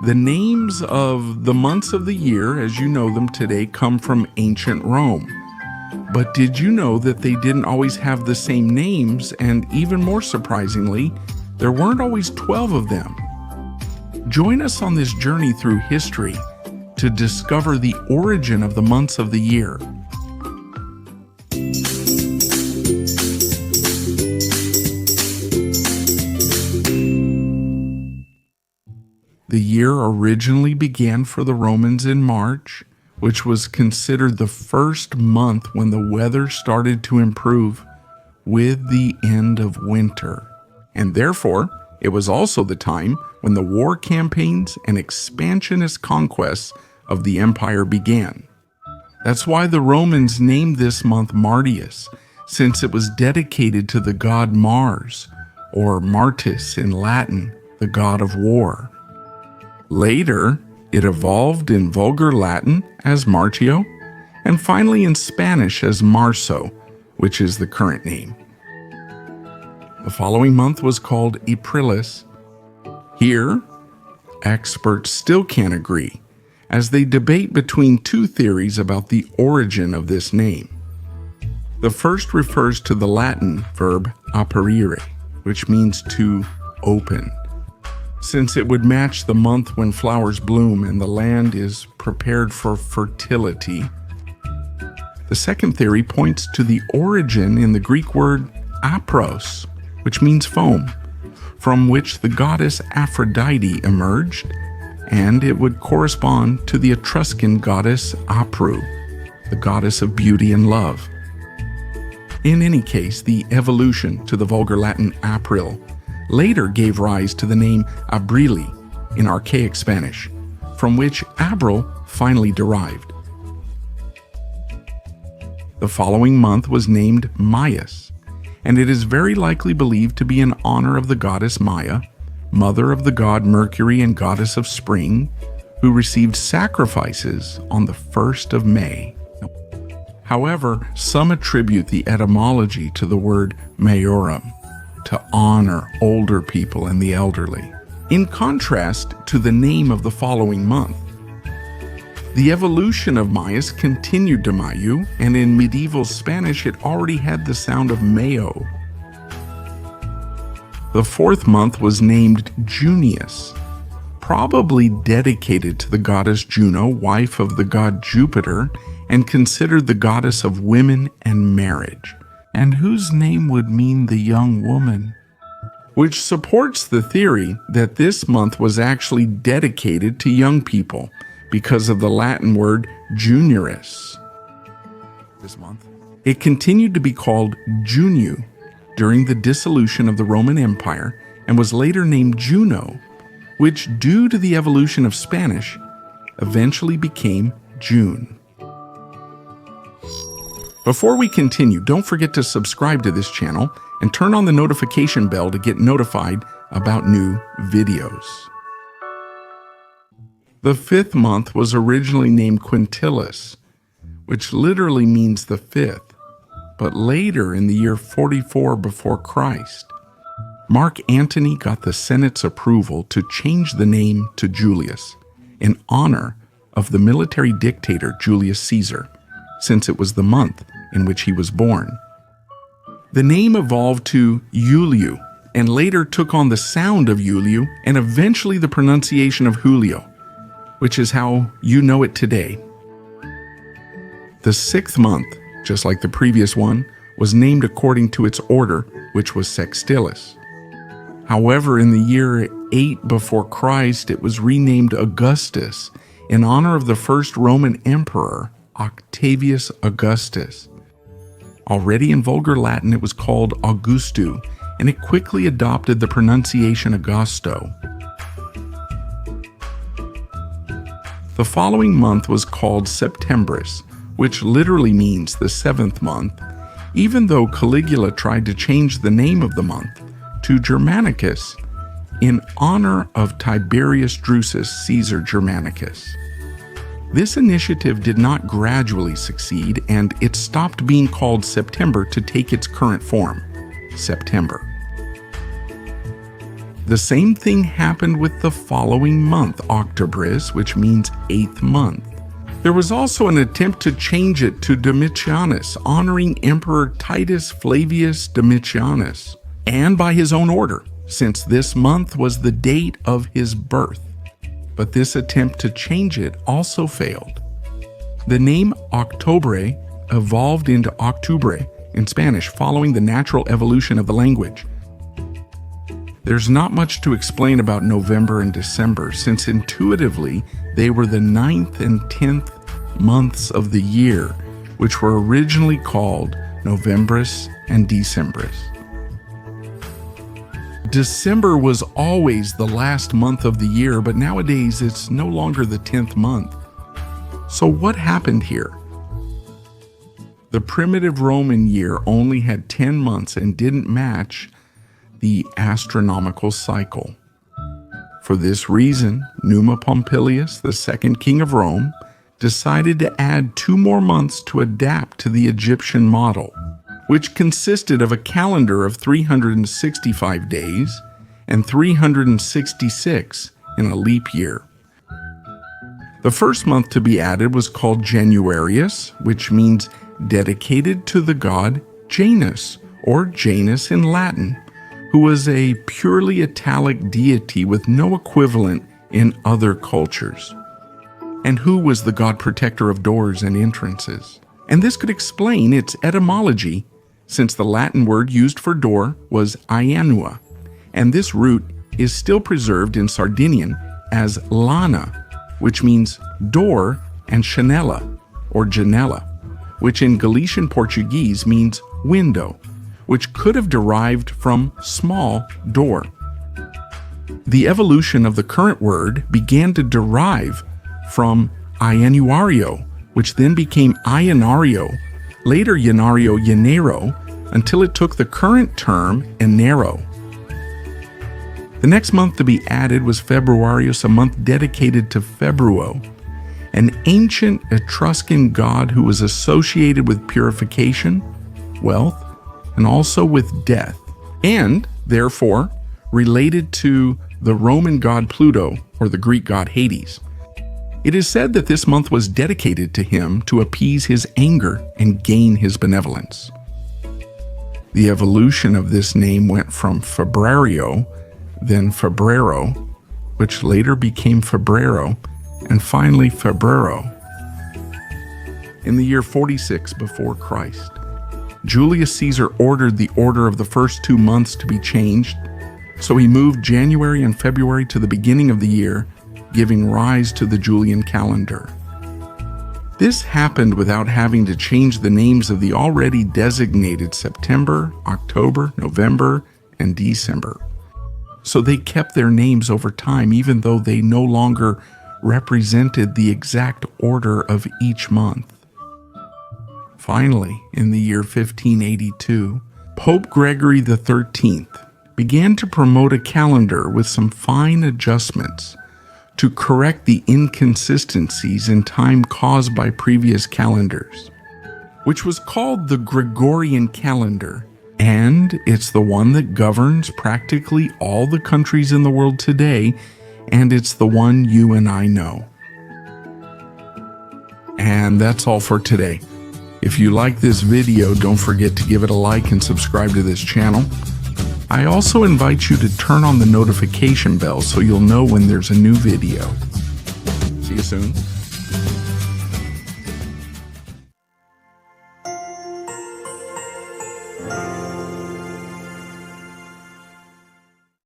The names of the months of the year, as you know them today, come from ancient Rome. But did you know that they didn't always have the same names, and even more surprisingly, there weren't always 12 of them? Join us on this journey through history to discover the origin of the months of the year. The year originally began for the Romans in March, which was considered the first month when the weather started to improve with the end of winter. And therefore, it was also the time when the war campaigns and expansionist conquests of the empire began. That's why the Romans named this month Martius, since it was dedicated to the god Mars, or Martis in Latin, the god of war. Later, it evolved in Vulgar Latin as Martio, and finally in Spanish as Marzo, which is the current name. The following month was called Aprilis. Here, experts still can't agree, as they debate between two theories about the origin of this name. The first refers to the Latin verb aprire, which means to open, since it would match the month when flowers bloom and the land is prepared for fertility. The second theory points to the origin in the Greek word apros, which means foam, from which the goddess Aphrodite emerged, and it would correspond to the Etruscan goddess Apru, the goddess of beauty and love. In any case, the evolution to the Vulgar Latin April later gave rise to the name Abrili in archaic Spanish, from which Abril finally derived. The following month was named Maius, and it is very likely believed to be in honor of the goddess Maia, mother of the god Mercury and goddess of spring, who received sacrifices on the 1st of May. However, some attribute the etymology to the word maiorum, to honor older people and the elderly, in contrast to the name of the following month. The evolution of Maius continued to Mayu, and in medieval Spanish it already had the sound of Mayo. The fourth month was named Junius, probably dedicated to the goddess Juno, wife of the god Jupiter, and considered the goddess of women and marriage, and whose name would mean the young woman, which supports the theory that this month was actually dedicated to young people because of the Latin word Junius. This month, it continued to be called Junio during the dissolution of the Roman Empire and was later named Juno, which, due to the evolution of Spanish, eventually became June. Before we continue, don't forget to subscribe to this channel and turn on the notification bell to get notified about new videos. The fifth month was originally named Quintilis, which literally means the fifth, but later in the year 44 before Christ, Mark Antony got the Senate's approval to change the name to Julius in honor of the military dictator Julius Caesar, since it was the month in which he was born. The name evolved to Juliu and later took on the sound of Juliu and eventually the pronunciation of Julio, which is how you know it today. The sixth month, just like the previous one, was named according to its order, which was Sextilis. However, in the year 8 before Christ, it was renamed Augustus in honor of the first Roman emperor, Octavius Augustus. Already in Vulgar Latin, it was called Augustu, and it quickly adopted the pronunciation Augusto. The following month was called Septembris, which literally means the seventh month, even though Caligula tried to change the name of the month to Germanicus in honor of Tiberius Drusus Caesar Germanicus. This initiative did not gradually succeed, and it stopped being called September to take its current form, September. The same thing happened with the following month, Octobris, which means 8th month. There was also an attempt to change it to Domitianus, honoring Emperor Titus Flavius Domitianus, and by his own order, since this month was the date of his birth. But this attempt to change it also failed. The name Octubre evolved into Octubre in Spanish, following the natural evolution of the language. There's not much to explain about November and December, since intuitively they were the 9th and 10th months of the year, which were originally called Novembris and Decembris. December was always the last month of the year, but nowadays it's no longer the 10th month. So what happened here? The primitive Roman year only had 10 months and didn't match the astronomical cycle. For this reason, Numa Pompilius, the second king of Rome, decided to add 2 more months to adapt to the Egyptian model, which consisted of a calendar of 365 days and 366 in a leap year. The first month to be added was called Januarius, which means dedicated to the god Janus, or Janus in Latin, who was a purely Italic deity with no equivalent in other cultures, and who was the god protector of doors and entrances. And this could explain its etymology, since the Latin word used for door was ianua, and this root is still preserved in Sardinian as lana, which means door, and chanella, or janella, which in Galician Portuguese means window, which could have derived from small door. The evolution of the current word began to derive from Ianuario, which then became Ionario, later Ionario Janero, until it took the current term Enero. The next month to be added was Februarius, a month dedicated to Februo, an ancient Etruscan god who was associated with purification, wealth, and also with death, and therefore related to the Roman god Pluto or the Greek god Hades. It is said that this month was dedicated to him to appease his anger and gain his benevolence. The evolution of this name went from Febrario, then Febrero, which later became Febrero, and finally Febrero. In the year 46 before Christ, Julius Caesar ordered the order of the first 2 months to be changed, so he moved January and February to the beginning of the year, giving rise to the Julian calendar. This happened without having to change the names of the already designated September, October, November, and December. So they kept their names over time, even though they no longer represented the exact order of each month. Finally, in the year 1582, Pope Gregory XIII began to promote a calendar with some fine adjustments to correct the inconsistencies in time caused by previous calendars, which was called the Gregorian calendar, and it's the one that governs practically all the countries in the world today, and it's the one you and I know. And that's all for today. If you like this video, don't forget to give it a like and subscribe to this channel. I also invite you to turn on the notification bell so you'll know when there's a new video. See you soon.